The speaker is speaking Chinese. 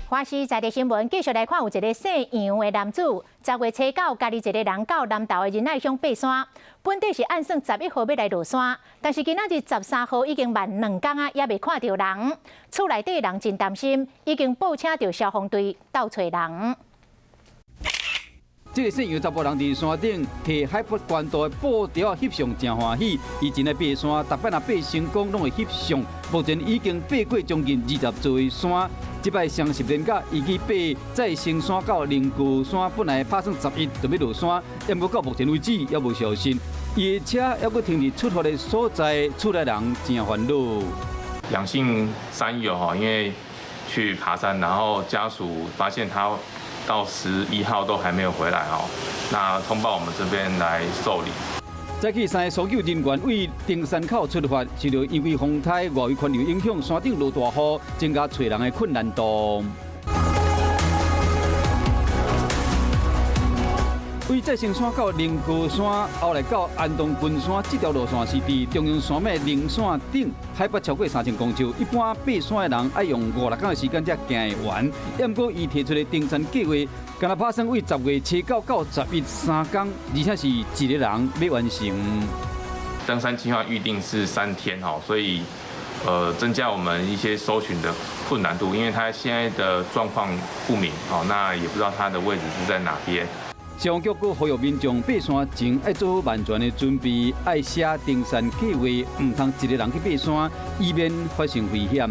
华视在地新闻继续来看，有一个姓杨的男子，10月初9，家己一个人到南投的仁爱乡爬山，本地是按算11号要来落山，但是今仔日13号已经慢2天啊，也未看到人。厝内底人真担心，已经报请到消防队到找人。 这个姓杨查甫人伫山顶摕海拔悬度的布条翕相，真欢喜。以前的爬山，逐摆若爬成功，拢会翕相。目前已经爬过将近20座山，这摆双10连假，伊去爬再升山到灵谷山，本来打算11就要落山，但不过到目前为止也无消息。伊的车还阁停伫出发的所在，厝内人真烦恼。杨姓山友哈，因为去爬山，然后家属发现他。 到11号都还没有回来哦，那通报我们这边来受理。早起3个搜救人员为登山口出发，是着因为风台外围环流影响，山顶落大雨，增加找人的困难度。 为再升山到灵谷山，后来到安东群山这条路线是伫中央山脉灵山顶，海拔超过3000公尺。一般爬山的人要用5、6天的时间才行得完。不过伊提出的登山计划，敢若打算为10月初9到11 3天，而且是一个人要完成。登山计划预定是3天哦，所以增加我们一些搜寻的困难度，因为他现在的状况不明哦，那也不知道他的位置是在哪边。 消防局阁呼吁民众爬山前要做好万全的准备，要写登山计划，唔通一个人去爬山，以免发生危险。